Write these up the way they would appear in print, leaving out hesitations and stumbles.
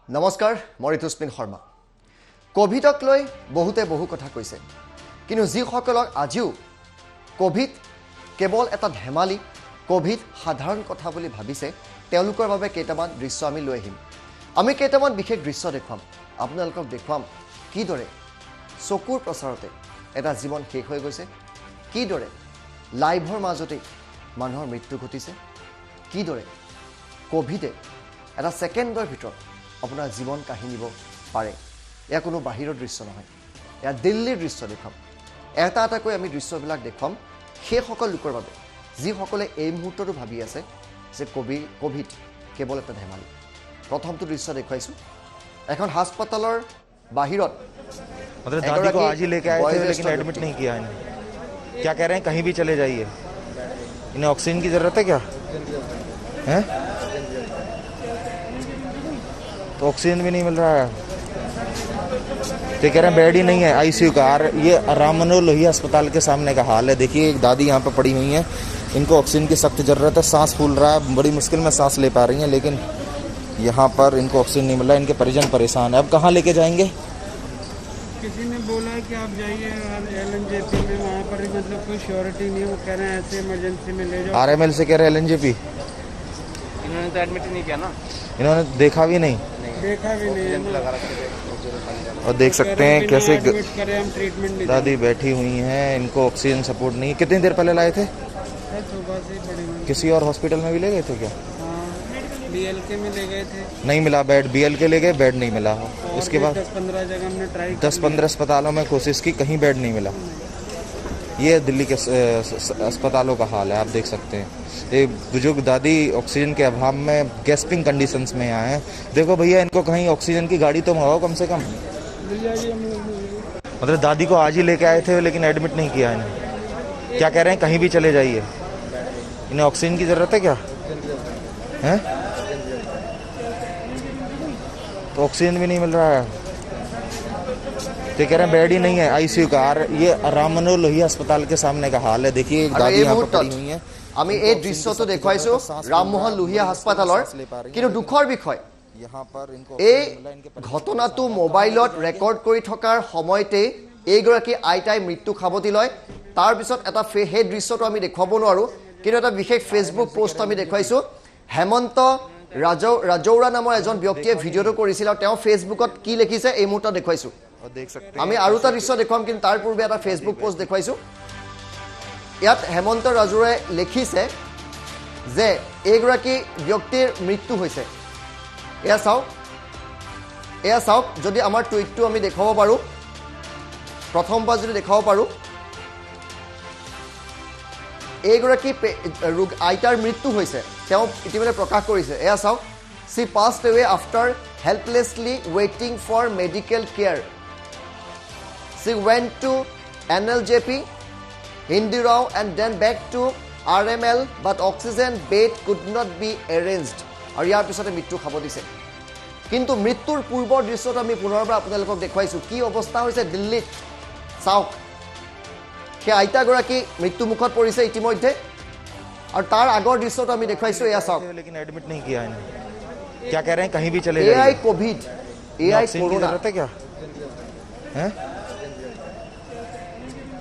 নমস্কাৰ মই ঋতুস্মিন শৰ্মা কোভিডক লৈ বহুতে বহু কথা কৈছে কিন্তু যিসকলক আজিও কোভিড কেৱল এটা ধেমালি কোভিড সাধাৰণ কথা বুলি ভাবিছে তেওঁলোকৰ বাবে কেইটামান দৃশ্য আমি লৈ আহিম আমি কেইটামান বিশেষ দৃশ্য দেখুৱাম আপোনালোকক দেখুৱাম কিদৰে চকুৰ প্ৰচাৰতে এটা জীৱন শেষ হৈ গৈছে কিদৰে লাইভৰ মাজতে মানুহৰ মৃত্যু ঘটিছে কিদৰে কোভিডে এটা সেকেন্ডৰ ভিতৰত আপোনাৰ জীৱন কাঢ়ি নিব পাৰে এয়া কোনো বাহিৰৰ দৃশ্য নহয় এয়া দিল্লীৰ দৃশ্য দেখুৱাম এটা এটাকৈ আমি দৃশ্যবিলাক দেখুৱাম সেইসকল লোকৰ বাবে যিসকলে এই মুহূৰ্তটো ভাবি আছে যে কোভিড কেৱল এটা ধেমালি প্ৰথমটো দৃশ্য দেখুৱাইছোঁ এখন হাস্পতালৰ বাহিৰত मतलब दादी को आज ही लेके आए थे लेकिन एडमिट नहीं किया इन्हें क्या कह रहे हैं कहीं भी चले जाइए इन्हें ऑक्सीजन की ज़रूरत है क्या हैं तो ऑक्सीजन भी नहीं मिल रहा है तो कह रहे हैं बेड ही नहीं है आईसीयू का ये राम मनोहर लोहिया अस्पताल के सामने का हाल है देखिए एक दादी यहाँ पे पड़ी हुई हैं इनको ऑक्सीजन की सख्त ज़रूरत है सांस फूल रहा है बड़ी मुश्किल में सांस ले पा रही हैं लेकिन यहाँ पर इनको ऑक्सीजन नहीं मिल रहा है इनके परिजन परेशान है अब कहाँ लेके जाएंगे किसी ने बोला है कि आप जाइए LNJP में वहाँ पर मतलब कोई श्योरिटी नहीं है वो कह रहे हैं ऐसे इमरजेंसी में ले जाओ RML से कह रहे हैं LNJP इन्होंने तो एडमिट नहीं किया ना इन्होंने देखा भी नहीं देखा भी नहीं और देख सकते हैं कैसे एडमिट करें हम ट्रीटमेंट नहीं दादी बैठी हुई हैं इनको ऑक्सीजन सपोर्ट नहीं कितनी देर पहले लाए थे सुबह से पड़ी हुई किसी और हॉस्पिटल में भी ले गए थे क्या BLK में ले गए थे नहीं मिला बेड BLK ले गए बेड नहीं मिला इसके बाद 10-15 जगह हमने ट्राई 10-15 अस्पतालों में कोशिश की कहीं बेड नहीं मिला ये दिल्ली के अस्पतालों का हाल है आप देख सकते हैं ये बुजुर्ग दादी ऑक्सीजन के अभाव में गैस्पिंग कंडीशंस में आए हैं देखो भैया इनको कहीं ऑक्सीजन की गाड़ी तो मंगाओ कम से कम मतलब दादी को आज ही लेके आए थे लेकिन एडमिट नहीं किया इन्हें क्या कह रहे हैं कहीं भी चले जाइए इन्हें ऑक्सीजन की ज़रूरत है क्या हैं तो ऑक्सीजन भी नहीं मिल रहा है तो कह रहे हैं बेड ही नहीं है आईसीयू का ये राम मनोहर लोहिया अस्पताल के सामने का हाल है देखिए एक दादी यहाँ पे पड़ी हुई हैं আমি এই দৃশ্যটো দেখুৱাইছোঁ ৰামমোহন লোহিয়া হাস্পতালৰ কিন্তু দুখৰ বিষয় यहाँ पर इनको এই ঘটনাটো মোবাইলত ৰেকৰ্ড কৰি থকাৰ সময়তে এইগৰাকী আইতাই মৃত্যু খাবতি লয় তাৰ পিছত এটা সেই দৃশ্যটো আমি দেখুৱাব নোৱাৰো কিন্তু এটা বিশেষ ফেচবুক পোষ্ট আমি দেখুৱাইছোঁ হেমন্ত ৰাজৌৰা নামৰ এজন ব্যক্তিয়ে ভিডিঅ'টো কৰিছিল আৰু তেওঁ ফেচবুকত কি লিখিছে এই মুহূৰ্তত দেখুৱাইছোঁ আমি আৰু এটা দৃশ্য দেখুৱাম কিন্তু তাৰ পূৰ্বে এটা ফেচবুক পোষ্ট দেখুৱাইছোঁ ইয়াত হেমন্ত ৰাজৌৰাই লিখিছে যে এইগৰাকী ব্যক্তিৰ মৃত্যু হৈছে এয়া চাওক যদি আমাৰ টুইটটো আমি দেখাব পাৰোঁ প্ৰথমবাৰ যদি দেখাব পাৰোঁ এইগৰাকী আইতাৰ মৃত্যু হৈছে তেওঁ ইতিমধ্যে প্ৰকাশ কৰিছে এয়া চাওক she passed away after helplessly waiting for medical care she went to NLJP Hindi Rao and then back to RML but oxygen bed could not be arranged আৰু ইয়াৰ পিছতে মৃত্যু খাব দিছে কিন্তু মৃত্যুৰ পূৰ্বৰ দৃশ্যটো আমি পুনৰবাৰ আপোনালোকক দেখুৱাইছোঁ কি অৱস্থা হৈছে দিল্লীত চাওক সেই আইতাগৰাকী মৃত্যুমুখত পৰিছে ইতিমধ্যে और तार आगर दृश्य तो देखुवाइছো एया सब लेकिन एडमिट नहीं किया इन्हें क्या कह रहे हैं कहीं भी चले जाइए एआई कोविड एआई कोरोना जरूरत है क्या हैं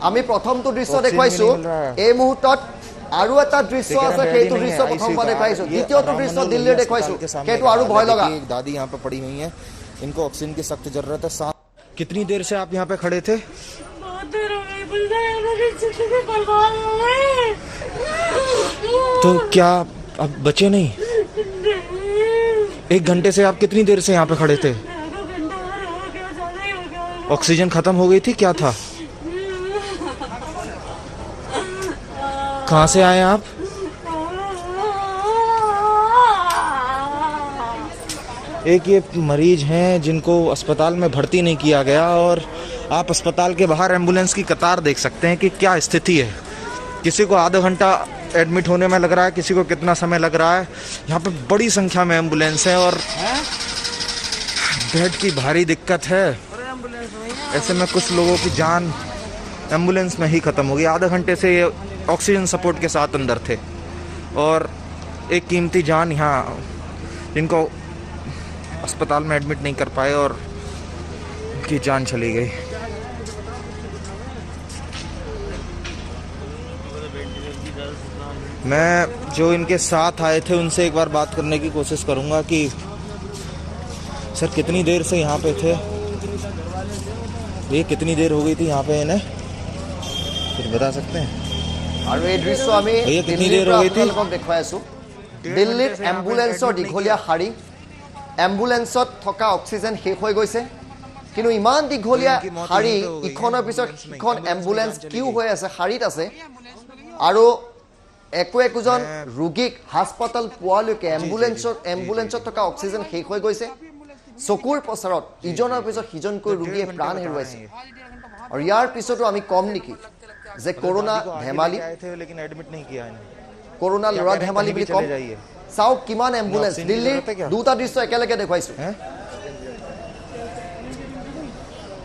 আমি প্ৰথমটো দৃশ্য দেখুৱাইছো এই মুহূৰ্তত আৰু এটা দৃশ্য আছে সেইটো দৃশ্য প্ৰথমবাৰ দেখুৱাইছো দ্বিতীয়টো দৃশ্য দিল্লীৰ দেখুৱাইছো সেইটো আৰু ভয় লগা दादी यहाँ पे पड़ी हुई हैं इनको ऑक्सीजन की सख्त जरूरत है कितनी देर से आप यहाँ पे खड़े थे तो क्या अब बचे नहीं 1 घंटे से आप कितनी देर से यहाँ पे खड़े थे ऑक्सीजन खत्म हो गई थी क्या था कहाँ से आए आप एक ये मरीज हैं जिनको अस्पताल में भर्ती नहीं किया गया और आप अस्पताल के बाहर एम्बुलेंस की कतार देख सकते हैं कि क्या स्थिति है किसी को आधा घंटा एडमिट होने में लग रहा है किसी को कितना समय लग रहा है यहाँ पे बड़ी संख्या में एम्बुलेंस है और बेड की भारी दिक्कत है ऐसे में कुछ लोगों की जान एम्बुलेंस में ही ख़त्म हो गई आधा घंटे से ये ऑक्सीजन सपोर्ट के साथ अंदर थे और एक कीमती जान यहाँ जिनको अस्पताल में एडमिट नहीं कर पाए और उनकी जान चली गई। मैं जो इनके साथ आए थे उनसे एक बार बात करने की कोशिश करूंगा कि सर कितनी देर से यहाँ पे थे, ये कितनी देर हो गई थी यहाँ पे इन्हें, कुछ बता सकते हैं? আৰু এই দৃশ্য আমি भैया कितनी देर हो गई थी? আপোনালোকক দেখুৱাই আছো। দিল্লীত এম্বুলেন্সৰ দীঘলীয়া শাৰী, এম্বুলেন্সত থকা অক্সিজেন শেষ হৈ গৈছে, কিন্তু ইমান দীঘলীয়া শাৰী, ইখনৰ পিছত সিখন এম্বুলেন্স কিউ হৈ আছে, শাৰীত আছে, আৰু একোজন ৰোগীক হাস্পতাল পোৱালৈকে এম্বুলেন্সত থকা অক্সিজেন শেষ হৈ গৈছে। চকুৰ প্ৰচাৰত ইজনৰ পিছত সিজনকৈ ৰোগীয়ে প্ৰাণ হেৰুৱাইছে। আৰু ইয়াৰ পিছতো আমি কম নেকি যে কৰোনা ধেমালি, কৰোনা লৰা ধেমালি বুলি কম? চাওক কিমান এম্বুলেন্স, দিল্লীৰ দুটা দৃশ্য একেলগে দেখুৱাইছো।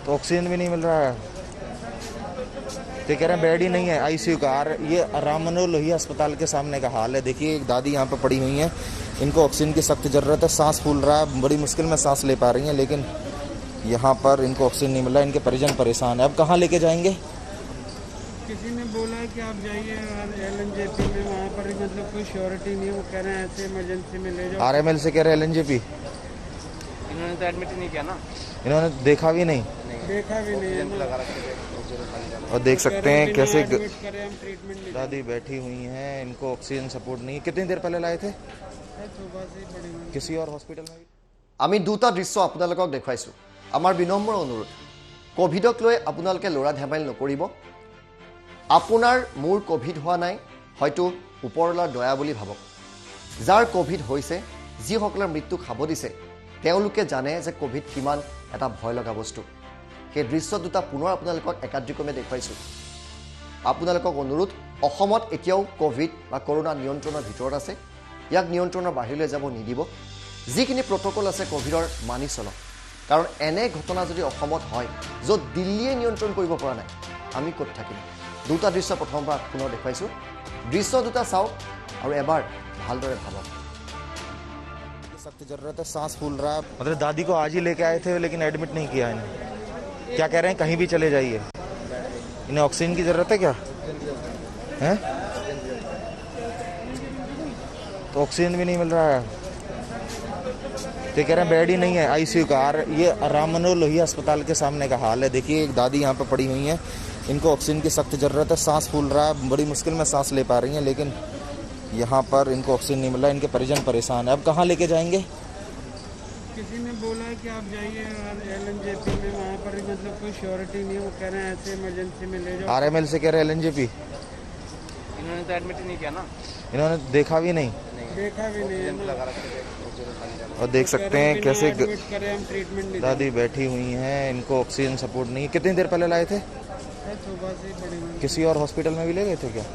तो ऑक्सीजन भी नहीं मिल रहा है, तो कह रहे हैं बेड ही नहीं है आईसीयू का। और ये राम मनोहर लोहिया अस्पताल के सामने का हाल है। देखिए एक दादी यहाँ पे पड़ी हुई हैं, इनको ऑक्सीजन की सख्त ज़रूरत है, सांस फूल रहा है, बड़ी मुश्किल में सांस ले पा रही हैं, लेकिन यहाँ पर इनको ऑक्सीजन नहीं मिल रहा है। इनके परिजन परेशान है। अब कहाँ लेके जाएंगे? किसी ने बोला है कि आप जाइए LNJP में, वहाँ पर मतलब कोई श्योरिटी नहीं है, वो कह रहे हैं ऐसे इमरजेंसी में ले जाओ। RML से कह रहे हैं LNJP, इन्होंने तो एडमिट ही नहीं किया ना, इन्होंने देखा भी नहीं। देखा भी नहीं है ना। और देख सकते हैं कैसे एडमिट करें हम, ट्रीटमेंट नहीं दादी बैठी हुई हैं, इनको ऑक्सीजन सपोर्ट नहीं। कितनी देर पहले लाए थे? सुबह से ही पड़ी हुई। किसी और हॉस्पिटल में भी? আমি দুটা দৃশ্য আপোনালোকক দেখুৱাইছো। আমাৰ বিনম্ৰ অনুৰোধ, কোভিডক লৈ আপোনালোকে লৰা ধেমালি নকৰিব। আপোনাৰ মোৰ কোভিড হোৱা নাই, হয়তো ওপৰলাৰ দয়া বুলি ভাবক। যাৰ কোভিড হৈছে, যিসকলৰ মৃত্যু খাব দিছে, তেওঁলোকে জানে যে কোভিড কিমান এটা ভয় লগা বস্তু। সেই দৃশ্য দুটা পুনৰ আপোনালোকক একাধিক্ৰমে দেখুৱাইছোঁ। আপোনালোকক অনুৰোধ, অসমত এতিয়াও কোভিড বা কৰোনা নিয়ন্ত্ৰণৰ ভিতৰত আছে, ইয়াক নিয়ন্ত্ৰণৰ বাহিৰলৈ যাব নিদিব। যিখিনি প্ৰট'কল আছে কোভিডৰ মানি চলক, কাৰণ এনে ঘটনা যদি অসমত হয় য'ত দিল্লীয়ে নিয়ন্ত্ৰণ কৰিব পৰা নাই, আমি ক'ত থাকিম? দুটা দৃশ্য প্ৰথমবাৰ পুনৰ দেখুৱাইছোঁ। দৃশ্য দুটা চাওক আৰু এবাৰ ভালদৰে ভাবক। सख्त जरूरत है, सांस फूल रहा है। मतलब दादी को आज ही लेके आए थे, लेकिन एडमिट नहीं किया इन्हें। क्या कह रहे हैं, कहीं भी चले जाइए, इन्हें ऑक्सीजन की जरूरत है क्या है? तो ऑक्सीजन भी नहीं मिल रहा है, तो कह रहे हैं बेड ही नहीं है आईसीयू का। और ये राम मनोहर लोहिया अस्पताल के सामने का हाल है। देखिए एक दादी यहाँ पे पड़ी हुई हैं, इनको ऑक्सीजन की सख्त जरूरत है, सांस फूल रहा है, बड़ी मुश्किल में सांस ले पा रही हैं, लेकिन यहाँ पर इनको ऑक्सीजन नहीं मिल रहा है। इनके परिजन परेशान है। अब कहाँ लेके जाएंगे? किसी ने बोला है कि आप जाइए LNJP में, वहाँ पर मतलब कोई श्योरिटी नहीं है, वो कह रहे हैं ऐसे इमरजेंसी में ले जाओ। RML से कह रहे हैं LNJP, इन्होंने तो एडमिट ही नहीं किया ना, इन्होंने देखा भी नहीं। देखा भी नहीं है ना। और देख सकते हैं कैसे एडमिट करें हम, ट्रीटमेंट नहीं दादी बैठी हुई हैं, इनको ऑक्सीजन सपोर्ट नहीं। कितनी देर पहले लाए थे? सुबह से ही पड़ी हुई। किसी और हॉस्पिटल में भी ले गए थे क्या?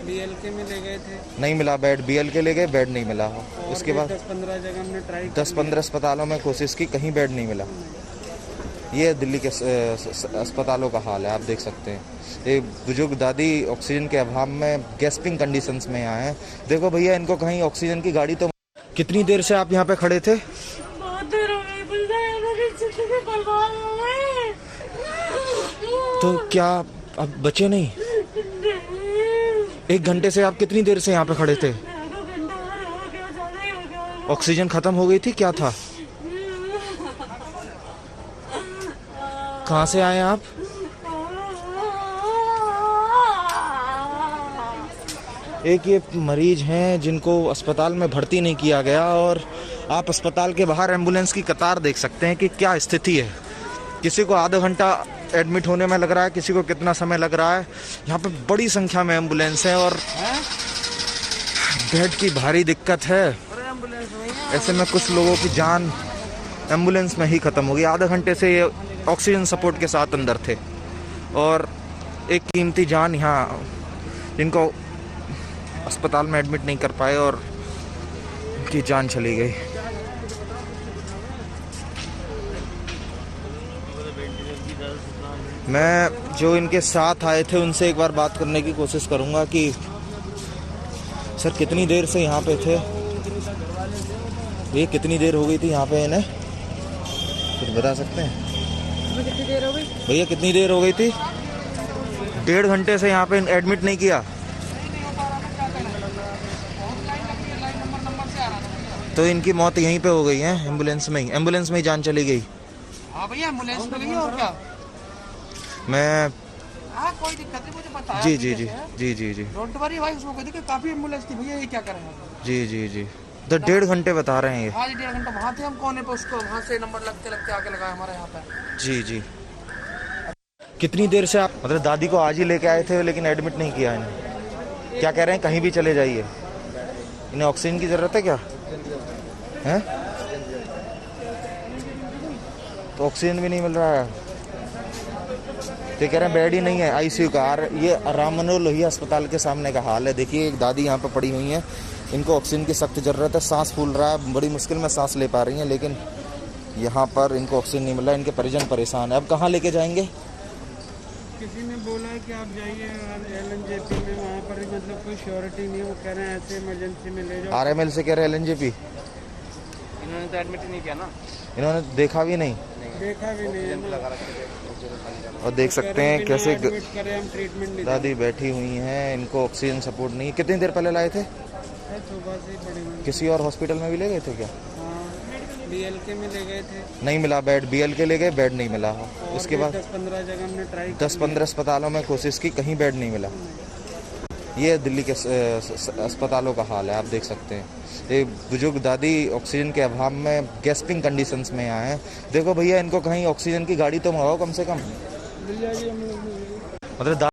BLK में ले गए थे, नहीं मिला बेड। BLK ले गए, बेड नहीं मिला। उसके बाद 10-15 जगह हमने ट्राई 10-15 अस्पतालों में कोशिश की, कहीं बेड नहीं मिला। ये दिल्ली के अस्पतालों का हाल है, आप देख सकते हैं। एक बुजुर्ग दादी ऑक्सीजन के अभाव में गैस्पिंग कंडीशंस में यहाँ हैं। देखो भैया, इनको कहीं ऑक्सीजन की गाड़ी तो। कितनी देर से आप यहाँ पे खड़े थे? बहुत देर हो गई, मेरी जिंदगी बर्बाद हो गई। तो क्या अब बचे नहीं? 1 घंटे से आप कितनी देर से यहाँ पे खड़े थे? ऑक्सीजन खत्म हो गई थी, क्या था? कहाँ से आए आप? एक ये मरीज हैं जिनको अस्पताल में भर्ती नहीं किया गया, और आप अस्पताल के बाहर एम्बुलेंस की कतार देख सकते हैं कि क्या स्थिति है। किसी को आधा घंटा एडमिट होने में लग रहा है, किसी को कितना समय लग रहा है। यहाँ पे बड़ी संख्या में एम्बुलेंस है और बेड की भारी दिक्कत है। ऐसे में कुछ लोगों की जान एम्बुलेंस में ही ख़त्म हो गई। आधा घंटे से ये ऑक्सीजन सपोर्ट के साथ अंदर थे, और एक कीमती जान यहाँ जिनको अस्पताल में एडमिट नहीं कर पाए और उनकी जान चली गई। मैं जो इनके साथ आए थे उनसे एक बार बात करने की कोशिश करूंगा कि सर कितनी देर से यहाँ पे थे, ये कितनी देर हो गई थी यहाँ पे इन्हें, कुछ बता सकते हैं कितनी देर हो गई? भैया? कितनी देर हो गई थी? 1.5 घंटे से यहाँ पे एडमिट नहीं किया। तो इनकी मौत यहीं पे हो गई है, एम्बुलेंस में ही जान चली गई। हाँ भैया, एम्बुलेंस में गई है और क्या। मैं हाँ कोई दिक्कत नहीं, मुझे बताया। जी जी जी जी जी जी डोंट वरी भाई, उसमें कोई दिक्कत, काफी एम्बुलेंस थी भैया, ये क्या करें आप। जी जी जी। तो 1.5 घंटे बता रहे हैं ये। हाँ जी, 1.5 घंटा वहाँ थे हम, कोने पे उसको वहाँ से नंबर लगते आके लगाया हमारे यहाँ पे। जी जी। कितनी देर से आप मतलब दादी को आज ही लेके आए थे लेकिन एडमिट नहीं किया इन्हें? क्या कह रहे हैं, कहीं भी चले जाइए, इन्हें ऑक्सीजन की ज़रूरत है क्या है? तो ऑक्सीजन भी नहीं मिल रहा है, तो कह रहे हैं बेड ही नहीं है आईसीयू का। और ये राम मनोहर लोहिया अस्पताल के सामने का हाल है। देखिए एक दादी यहाँ पर पड़ी हुई हैं, इनको ऑक्सीजन की सख्त ज़रूरत है, सांस फूल रहा है, बड़ी मुश्किल में सांस ले पा रही हैं, लेकिन यहाँ पर इनको ऑक्सीजन नहीं मिल रहा है। इनके परिजन परेशान है। अब कहाँ लेके जाएंगे? किसी ने बोला है कि आप जाइए LNJP में, वहाँ पर मतलब कोई श्योरिटी नहीं है, वो कह रहे हैं ऐसे इमरजेंसी में ले जाओ। RML से कह रहे हैं LNJP, इन्होंने तो एडमिट ही नहीं किया ना, इन्होंने देखा भी नहीं। देखा भी नहीं है ना। और देख सकते हैं कैसे एडमिट करें हम, ट्रीटमेंट नहीं दादी बैठी हुई हैं, इनको ऑक्सीजन सपोर्ट नहीं है। कितनी देर पहले लाए थे? है, सुबह से ही पड़ी हुई। किसी और हॉस्पिटल में भी ले गए थे क्या? हाँ, BLK में ले गए थे, नहीं मिला बेड, BLK ले गए, बेड नहीं मिला। और उसके भी बाद 10-15 जगह हमने ट्राई 10-15 अस्पतालों में कोशिश की, कहीं बेड नहीं मिला। ये दिल्ली के अस्पतालों का हाल है, आप देख सकते हैं। ये बुजुर्ग दादी ऑक्सीजन के अभाव में गैस्पिंग कंडीशंस में आए हैं। देखो भैया, इनको कहीं ऑक्सीजन की गाड़ी तो मंगाओ कम से कम। मिल जाएगी हम लोग। मतलब